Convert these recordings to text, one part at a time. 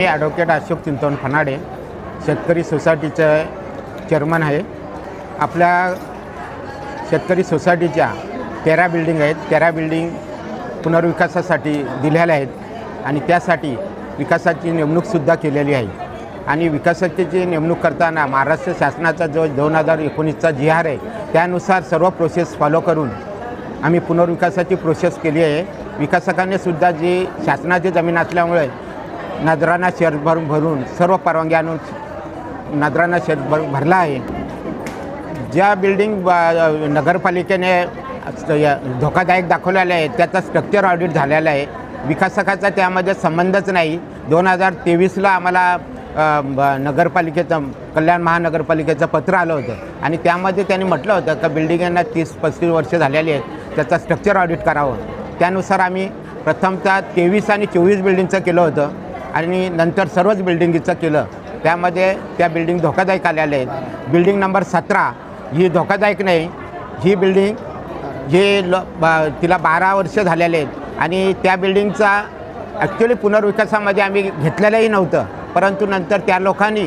मी advocate Ashok चिंतवन फनाडे शेतकरी सोसायटीचे chairman आहे। आपल्या शेतकरी सोसायटीच्या 13 बिल्डिंग आहेत। 13 बिल्डिंग पुनर्विकासासाठी दिलेल्या आहेत आणि त्यासाठी विकासाची नेमणूकसुद्धा केलेली आहे। आणि विकासाची नेमणूक करताना महाराष्ट्र शासनाचा जो 2019चा GR आहे त्यानुसार सर्व प्रोसेस फॉलो करून आम्ही पुनर्विकासाची प्रोसेस केली आहे। विकासकांनी सुद्धा जी शासनाची जमीन असल्यामुळे नजराना शेअर भरून सर्व परवानगी आणून नजराना शेअर भरला आहे। ज्या बिल्डिंग नगरपालिकेने धोकादायक दाखवलेले आहे त्याचा स्ट्रक्चर ऑडिट झालेला आहे। विकासकाचा त्यामध्ये संबंधच नाही। 2023ला आम्हाला नगरपालिकेचं कल्याण महानगरपालिकेचं पत्र आलं होतं आणि त्यामध्ये त्यांनी म्हटलं होतं की बिल्डिंगांना 30-35 वर्ष झालेली आहेत, त्याचा स्ट्रक्चर ऑडिट करावं। त्यानुसार आम्ही प्रथमतः 23 आणि 24 बिल्डिंगचं केलं होतं आणि नंतर सर्वच बिल्डिंगचं केलं। त्यामध्ये त्या बिल्डिंग धोकादायक आलेल्या आहेत। बिल्डिंग नंबर 17 ही धोकादायक नाही। ही बिल्डिंग तिला 12 वर्ष झालेले आहेत आणि त्या बिल्डिंगचा ॲक्च्युली पुनर्विकासामध्ये आम्ही घेतलेलंही नव्हतं, परंतु नंतर त्या लोकांनी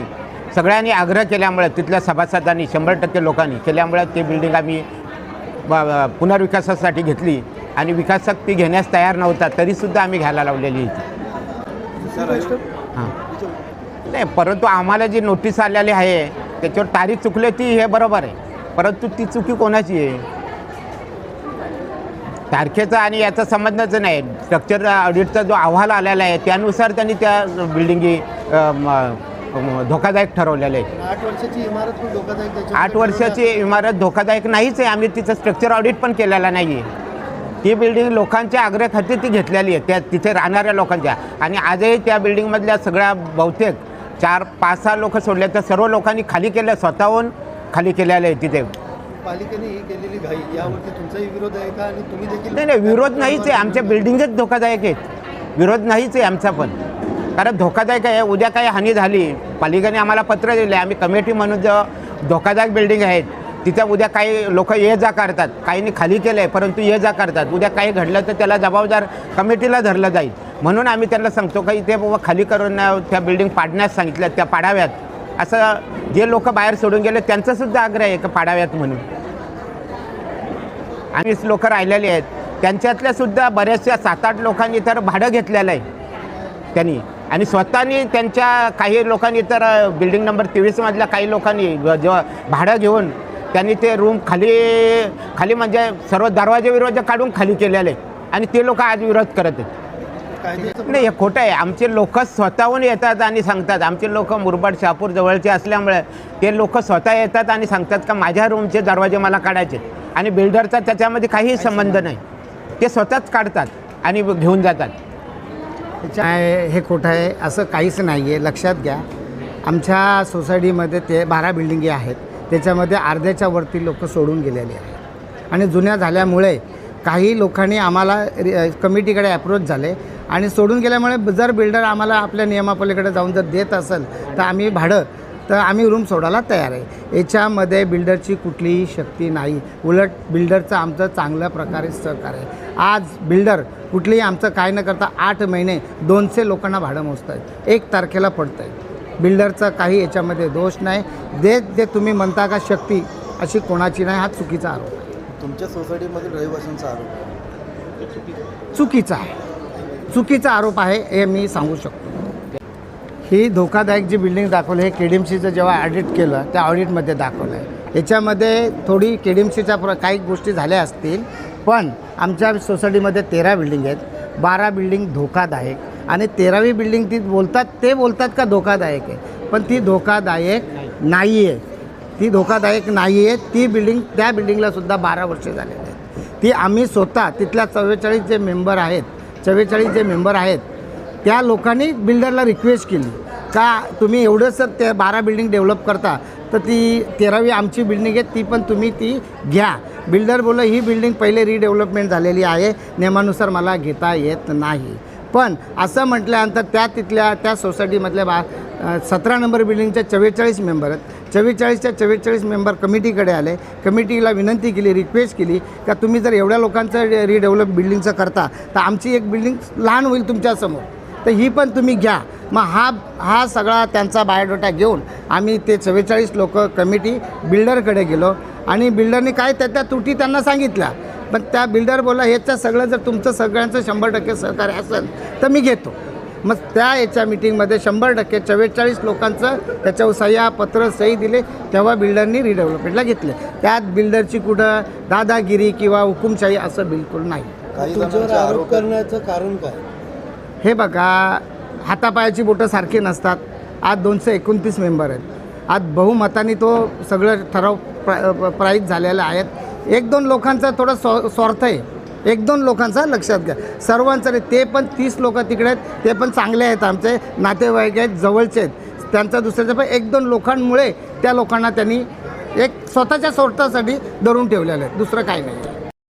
सगळ्यांनी आग्रह केल्यामुळे तिथल्या सभासदांनी 100% लोकांनी केल्यामुळे ती बिल्डिंग आम्ही पुनर्विकासासाठी घेतली आणि विकासक ती घेण्यास तयार नव्हता तरीसुद्धा आम्ही घ्यायला लावलेली होती। हां नाही, परंतु आम्हाला जी नोटीस आलेली आहे त्याच्यावर तारीख चुकली ती हे बरोबर आहे, परंतु ती चुकी कोणाची आहे? तारखेचा आणि याचा संबंधच नाही। स्ट्रक्चर ऑडिटचा जो अहवाल आलेला आहे त्यानुसार त्यांनी त्या बिल्डिंगी धोकादायक ठरवलेलं आहे। 8 वर्षाची इमारत पण धोकादायक। 8 वर्षाची इमारत धोकादायक नाहीच आहे। आम्ही तिचं स्ट्रक्चर ऑडिट पण केलेला नाही आहे। ती बिल्डिंग लोकांच्या आग्रहाखातीर ती घेतलेली आहे, त्या तिथे राहणाऱ्या लोकांच्या। आणि आजही त्या बिल्डिंगमधल्या सगळ्या बहुतेक 4-5-6 लोक सोडले तर सर्व लोकांनी खाली केलं, स्वतःहून खाली केलेलं आहे। तिथे पालिकेने ही केलेली घाई यावरती तुमचाही विरोध आहे का? आणि तुम्ही देखील? नाही, विरोध नाहीच आहे। आमच्या बिल्डिंगच धोकादायक आहेत, विरोध नाहीच आहे आमचा पण, कारण धोकादायक आहे। उद्या काही हानी झाली, पालिकेने आम्हाला पत्र दिले, आम्ही कमिटी म्हणून जो धोकादायक बिल्डिंग आहेत तिथं उद्या काही लोक ये जा करतात, काहींनी खाली केलं आहे परंतु ये जा करतात, उद्या काही घडलं तर त्याला जबाबदार कमिटीला धरलं जाईल। म्हणून आम्ही त्यांना सांगतो की इथे बाबा खाली करून त्या बिल्डिंग पाडण्यास सांगितल्या, त्या पाडाव्यात। असं जे लोक बाहेर सोडून गेले त्यांचासुद्धा आग्रह आहे की पाडाव्यात म्हणून। आणि लोक राहिलेले आहेत त्यांच्यातल्यासुद्धा बऱ्याचशा 7-8 लोकांनी तर भाडं घेतलेलं आहे त्यांनी, आणि स्वतःनी त्यांच्या काही लोकांनी तर बिल्डिंग नंबर 23मधल्या काही लोकांनी भाडं घेऊन त्यांनी ते रूम खाली म्हणजे सर्व दरवाजे विरोध काढून खाली केलेले आहे आणि ते लोक आज विरोध करत आहेत। नाही, हे खोटं आहे। आमचे लोक स्वतःहून येतात आणि सांगतात। आमचे लोक मुरबाड शहापूर जवळचे असल्यामुळे ते लोक स्वतः येतात आणि सांगतात का माझ्या रूमचे दरवाजे मला काढायचे, आणि बिल्डरचा त्याच्यामध्ये काहीही संबंध नाही। ते स्वतःच काढतात आणि घेऊन जातात। हे खोटं आहे असं काहीच नाही आहे, लक्षात घ्या। आमच्या सोसायटीमध्ये ते 12 बिल्डिंगी आहेत, त्याच्यामध्ये अर्ध्याच्या वरती लोक सोडून गेलेले आहेत आणि जुन्या झाल्यामुळे काही लोकांनी आम्हाला कमिटीकडे अप्रोच झाले आणि सोडून गेल्यामुळे जर बिल्डर आम्हाला आपल्या नियमापलीकडे जाऊन जर देत असेल तर आम्ही भाडं तर आम्ही रूम सोडायला तयार आहे। याच्यामध्ये बिल्डरची कुठलीही शक्ती नाही, उलट बिल्डरचं आमचं चांगल्या प्रकारे सहकार्य आहे। आज बिल्डर कुठलीही आमचं काय न करता 8 महिने 200 लोकांना भाडं मोजत आहेत, 1 तारखेला पडतं आहे। बिल्डरचा काही याच्यामध्ये दोष नाही। जे तुम्ही म्हणता का शक्ती अशी कोणाची नाही, हा चुकीचा आरोप आहे। तुमच्या सोसायटीमधील रहिवाशांचा आरोप आहे चुकीचा आहे, चुकीचा आरोप आहे हे मी सांगू शकतो। ही धोकादायक जी बिल्डिंग दाखवली हे KDMCचं जेव्हा ऑडिट केलं त्या ऑडिटमध्ये दाखवलं आहे। याच्यामध्ये थोडी KDMCच्या काही गोष्टी झाल्या असतील, पण आमच्या सोसायटीमध्ये 13 बिल्डिंग आहेत, 12 बिल्डिंग धोकादायक आणि 13वी बिल्डिंग ती बोलतात का धोकादायक आहे, पण ती धोकादायक नाही आहे। ती धोकादायक नाही आहे। ती बिल्डिंग, त्या बिल्डिंगलासुद्धा 12 वर्ष झालेली आहेत। ती आम्ही स्वतः तिथल्या 44 जे मेंबर आहेत त्या लोकांनी बिल्डरला रिक्वेस्ट केली का तुम्ही एवढंच ते 12 बिल्डिंग डेव्हलप करता तर ती 13वी आमची बिल्डिंग आहे ती पण तुम्ही ती घ्या। बिल्डर बोललं ही बिल्डिंग पहिले रिडेव्हलपमेंट झालेली आहे, नियमानुसार मला घेता येत नाही। पण असं म्हटल्यानंतर त्या सोसायटीमधल्या 17 नंबर बिल्डिंगच्या 44 मेंबर आहेत, 44च्या 44 मेंबर कमिटीकडे आले, कमिटीला विनंती केली, रिक्वेस्ट केली का तुम्ही जर एवढ्या लोकांचं रिडेव्हलप बिल्डिंगचं करता तर आमची एक बिल्डिंग लहान होईल तुमच्यासमोर, तर ही पण तुम्ही घ्या. मग हा सगळा त्यांचा बायोडाटा घेऊन आम्ही ते 44 लोक कमिटी बिल्डरकडे गेलो आणि बिल्डरने काय त्या त्रुटी त्यांना सांगितल्या. पण त्या बिल्डर बोला ह्याचं सगळं जर तुमचं सगळ्यांचं 100% सहकार्य असेल तर मी घेतो. मग याच्या मिटिंगमध्ये 100% 44 लोकांचं त्याच्यावर सह्या पत्र सही दिले. तेव्हा बिल्डरनी रिडेव्हलपमेंटला घेतले. त्यात बिल्डरची कुठं दादागिरी किंवा हुकुमशाही असं बिलकुल नाही. काही तुमच्यावर आरोप करण्याचं कारण काय? हे बघा, हातापायाची बोटं सारखी नसतात. आज 229 मेंबर आहेत. आज बहुमताने तो सगळं ठराव प्राईज झालेला आहेत. 1-2 लोकांचा थोडा स्वार्थ आहे. 1-2 लोकांचा लक्षात घ्या. सर्वांचं नाही. ते पण 30 लोक तिकडे आहेत. ते पण चांगले आहेत, आमचे नातेवाईक आहेत, जवळचे आहेत. त्यांचा दुसऱ्याचं पण 1-2 लोकांमुळे त्या लोकांना त्यांनी एक स्वतःच्या स्वार्थासाठी धरून ठेवलेलं आहे. दुसरं काही नाही.